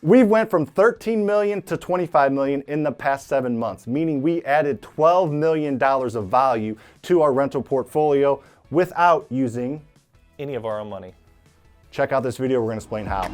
We went from 13 million to 25 million in the past 7 months, meaning we added $12 million of value to our rental portfolio without using any of our own money. Check out this video, we're going to explain how.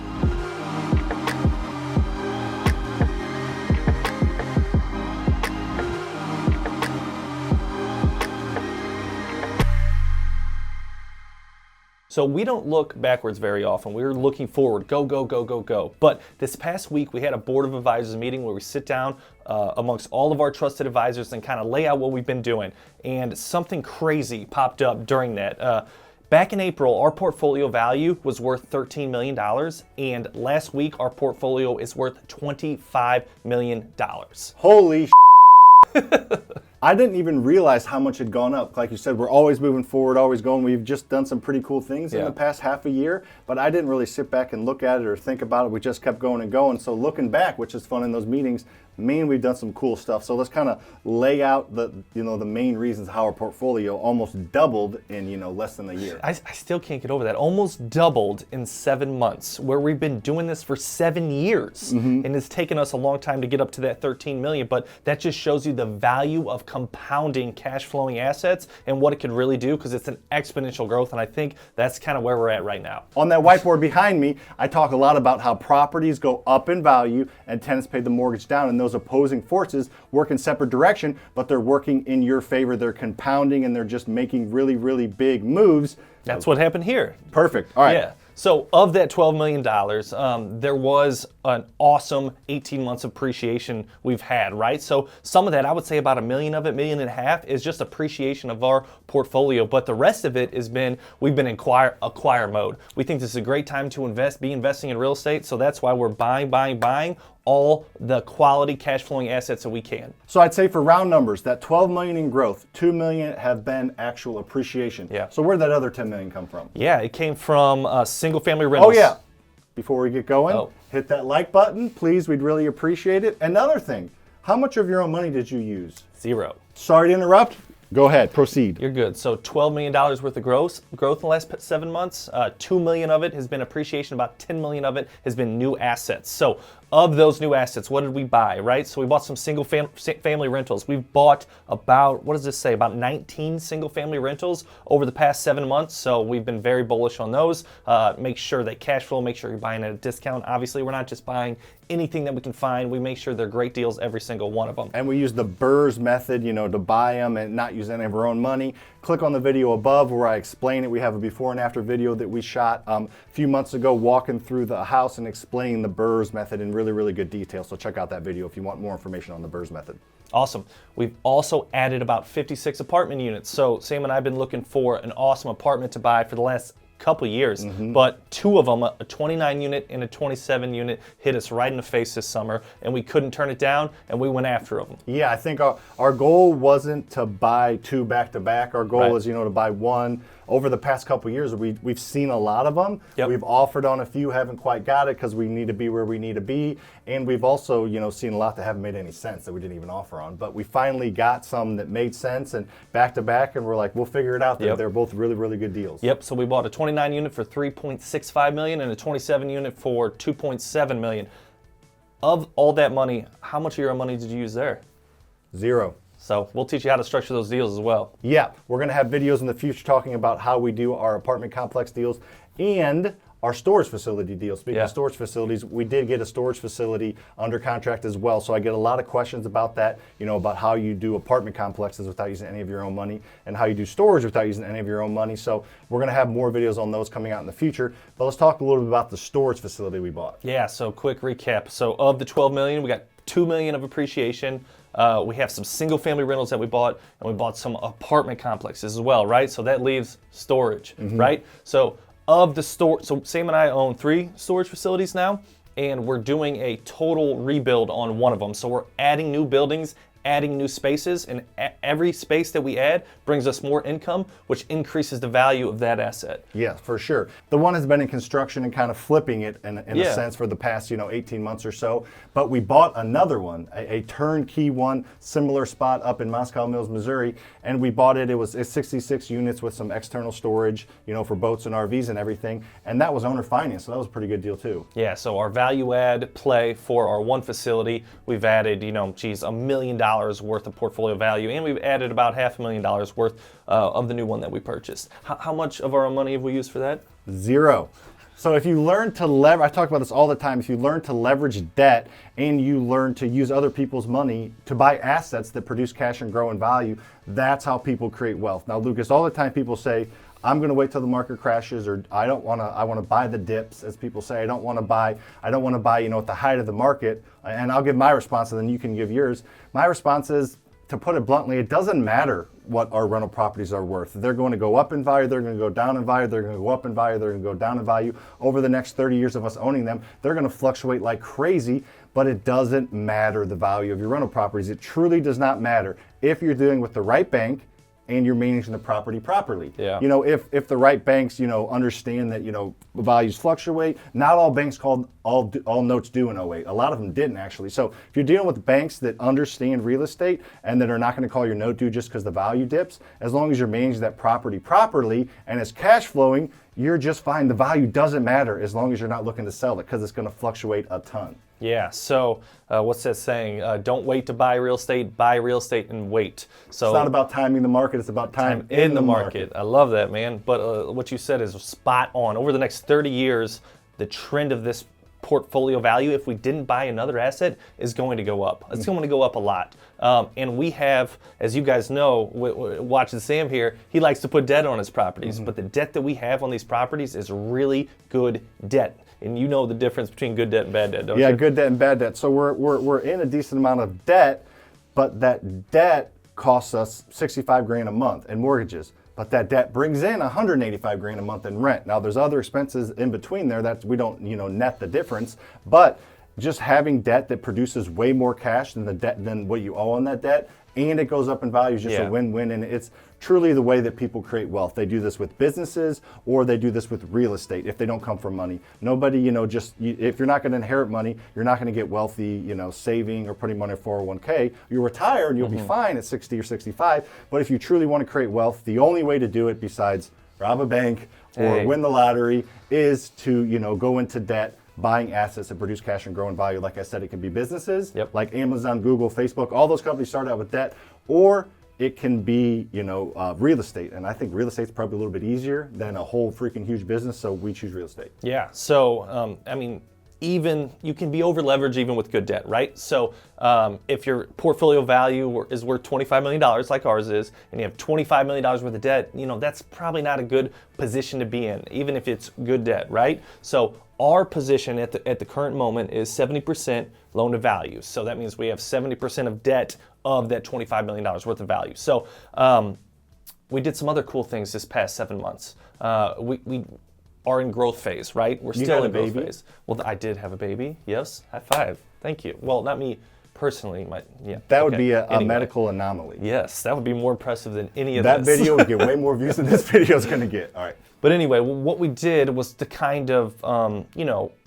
So we don't look backwards very often. We're looking forward, go, go, go, go, go. But this past week, we had a board of advisors meeting where we sit down amongst all of our trusted advisors and kind of lay out what we've been doing. And something crazy popped up during that. Back in April, our portfolio value was worth $13 million. And last week, our portfolio is worth $25 million. Holy I didn't even realize how much had gone up. Like you said, we're always moving forward, always going. We've just done some pretty cool things in the past half a year, but I didn't really sit back and look at it or think about it. We just kept going and going. So looking back, which is fun in those meetings, we've done some cool stuff. So let's kind of lay out the main reasons how our portfolio almost doubled in less than a year. I still can't get over that. Almost doubled in 7 months, where we've been doing this for 7 years, and it's taken us a long time to get up to that 13 million. But that just shows you the value of compounding cash flowing assets and what it could really do, because it's an exponential growth, and I think that's kind of where we're at right now. On that whiteboard behind me, I talk a lot about how properties go up in value and tenants pay the mortgage down, and those opposing forces work in separate direction, but they're working in your favor. They're compounding and they're just making really, really big moves. That's what happened here. Perfect. All right. Yeah. So of that $12 million, there was an awesome 18 months appreciation we've had, right? So some of that, I would say about $1 million of it, $1.5 million is just appreciation of our portfolio. But the rest of it has been, we've been in acquire mode. We think this is a great time to be investing in real estate. So that's why we're buying all the quality cash flowing assets that we can. So I'd say for round numbers, that 12 million in growth, 2 million have been actual appreciation. Yeah. So where'd that other 10 million come from? Yeah, it came from single family rentals. Oh yeah. Before we get going, hit that like button, please. We'd really appreciate it. Another thing, how much of your own money did you use? 0. Sorry to interrupt. Go ahead, proceed. You're good. So $12 million worth of growth in the last 7 months. 2 million of it has been appreciation. About 10 million of it has been new assets. So of those new assets, what did we buy, right? So we bought some single family rentals. We've bought about, what does this say? About 19 single family rentals over the past 7 months. So we've been very bullish on those. Make sure that cash flow, make sure you're buying at a discount. Obviously, we're not just buying anything that we can find. We make sure they're great deals, every single one of them. And we use the BRRRR method, to buy them and not use any of our own money. Click on the video above where I explain it. We have a before and after video that we shot a few months ago walking through the house and explaining the BRRRR method in really, really good detail. So check out that video if you want more information on the BRRRR method. Awesome. We've also added about 56 apartment units. So Sam and I have been looking for an awesome apartment to buy for the last couple years, but 2 of them, a 29 unit and a 27 unit, hit us right in the face this summer, and we couldn't turn it down, and we went after them. Yeah, I think our goal wasn't to buy 2 back to back. Our goal is, to buy 1. Over the past couple of years, we've seen a lot of them. Yep. We've offered on a few, haven't quite got it because we need to be where we need to be. And we've also, seen a lot that haven't made any sense that we didn't even offer on. But we finally got some that made sense and back to back, and we're like, we'll figure it out. They're both really, really good deals. Yep. So we bought a 29 unit for $3.65 million and a 27 unit for $2.7 million. Of all that money, how much of your money did you use there? 0. So we'll teach you how to structure those deals as well. Yeah, we're going to have videos in the future talking about how we do our apartment complex deals and our storage facility deals. Speaking of storage facilities, we did get a storage facility under contract as well. So I get a lot of questions about that, about how you do apartment complexes without using any of your own money and how you do storage without using any of your own money. So we're going to have more videos on those coming out in the future. But let's talk a little bit about the storage facility we bought. Yeah, so quick recap. So of the 12 million, we got 2 million of appreciation. We have some single family rentals that we bought, and we bought some apartment complexes as well, right? So that leaves storage, right? So of the so Sam and I own 3 storage facilities now, and we're doing a total rebuild on one of them. So we're adding new buildings, adding new spaces, and every space that we add brings us more income, which increases the value of that asset. Yeah, for sure. The one has been in construction and kind of flipping it in Yeah. a sense for the past 18 months or so. But we bought another one, a turnkey one, similar spot up in Moscow Mills, Missouri, and we bought it. It's 66 units with some external storage, for boats and RVs and everything, and that was owner finance, so that was a pretty good deal too. Yeah, so our value add play for our one facility, we've added, $1 million worth of portfolio value, and we've added about $500,000 worth of the new one that we purchased. How much of our money have we used for that? Zero. So if you learn to leverage, I talk about this all the time, if you learn to leverage debt and you learn to use other people's money to buy assets that produce cash and grow in value, that's how people create wealth. Now, Lucas, all the time people say, I'm going to wait till the market crashes, or I want to buy the dips, as people say. I don't want to buy, at the height of the market. And I'll give my response and then you can give yours. My response is, to put it bluntly, it doesn't matter what our rental properties are worth. They're going to go up in value, they're going to go down in value, they're going to go up in value, they're going to go down in value. Over the next 30 years of us owning them, they're going to fluctuate like crazy, but it doesn't matter the value of your rental properties. It truly does not matter if you're dealing with the right bank and you're managing the property properly. Yeah. If the right banks, understand that, values fluctuate. Not all banks called all notes due in '08. A lot of them didn't actually. So if you're dealing with banks that understand real estate and that are not going to call your note due just because the value dips, as long as you're managing that property properly and it's cash flowing, you're just fine. The value doesn't matter as long as you're not looking to sell it, because it's going to fluctuate a ton. Yeah, so what's that saying? Don't wait to buy real estate, buy real estate and wait. So It's not about timing the market, it's about time in the market. I love that, man. But what you said is spot on. Over the next 30 years, the trend of this portfolio value, if we didn't buy another asset, is going to go up. It's going to go up a lot. And we have, as you guys know, watching Sam here, he likes to put debt on his properties. But the debt that we have on these properties is really good debt. And you know the difference between good debt and bad debt, don't you? Yeah, good debt and bad debt. So we're in a decent amount of debt, but that debt costs us $65,000 a month in mortgages. But that debt brings in $185,000 a month in rent. Now there's other expenses in between there that we don't net the difference. But just having debt that produces way more cash than what you owe on that debt, and it goes up in value is just a win-win, and it's truly the way that people create wealth. They do this with businesses, or they do this with real estate if they don't come from money. Nobody, if you're not going to inherit money, you're not going to get wealthy, saving or putting money in 401k. You retire and you'll be fine at 60 or 65, but if you truly want to create wealth, the only way to do it besides rob a bank or win the lottery is to, go into debt, buying assets that produce cash and grow in value. Like I said, it can be businesses like Amazon, Google, Facebook. All those companies start out with debt, or it can be, real estate. And I think real estate's probably a little bit easier than a whole freaking huge business, so we choose real estate. Yeah, so, even you can be over leveraged even with good debt, right? So if your portfolio value is worth $25 million like ours is, and you have $25 million worth of debt, that's probably not a good position to be in, even if it's good debt, right? So our position at the current moment is 70% loan to value. So that means we have 70% of debt of that $25 million worth of value. So we did some other cool things this past 7 months. We are in growth phase, right? We're still in growth phase. Well, I did have a baby. Yes, high five. Thank you. Well, not me personally. That would be a medical anomaly. Yes, that would be more impressive than any of that this. video would get way more views than this video is going to get. All right. But anyway, what we did was to kind of,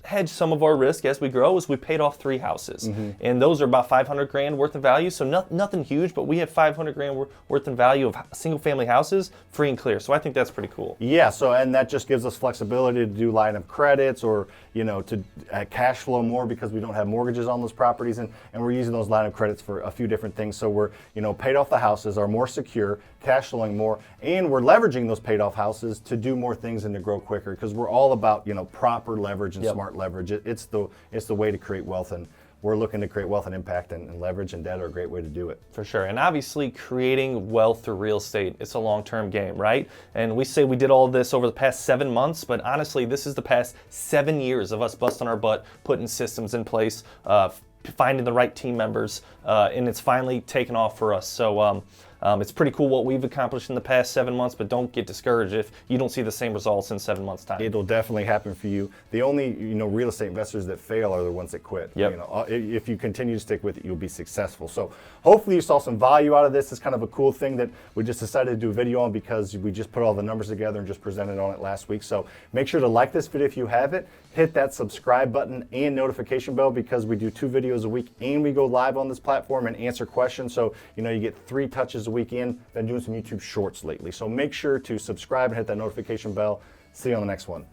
hedge some of our risk as we grow. Is we paid off 3 houses, and those are about $500,000 worth of value. So nothing huge, but we have $500,000 worth in value of single-family houses, free and clear. So I think that's pretty cool. Yeah. So and that just gives us flexibility to do line of credits, or to cash flow more because we don't have mortgages on those properties, and we're using those line of credits for a few different things. So we're paid off the houses, are more secure, cash flowing more, and we're leveraging those paid off houses to do more things and to grow quicker, because we're all about proper leverage and smart leverage. It's the way to create wealth, and we're looking to create wealth and impact, and leverage and debt are a great way to do it. For sure. And obviously creating wealth through real estate, it's a long-term game, right? And we say we did all of this over the past 7 months, but honestly, this is the past 7 years of us busting our butt, putting systems in place, finding the right team members, and it's finally taken off for us. So It's pretty cool what we've accomplished in the past 7 months, but don't get discouraged if you don't see the same results in 7 months' time. It'll definitely happen for you. The only real estate investors that fail are the ones that quit. Yep. If you continue to stick with it, you'll be successful. So hopefully you saw some value out of this. It's kind of a cool thing that we just decided to do a video on because we just put all the numbers together and just presented on it last week. So make sure to like this video if you haven't. Hit that subscribe button and notification bell because we do 2 videos a week and we go live on this platform and answer questions. So you get 3 touches a week in. Been doing some YouTube shorts lately. So make sure to subscribe and hit that notification bell. See you on the next one.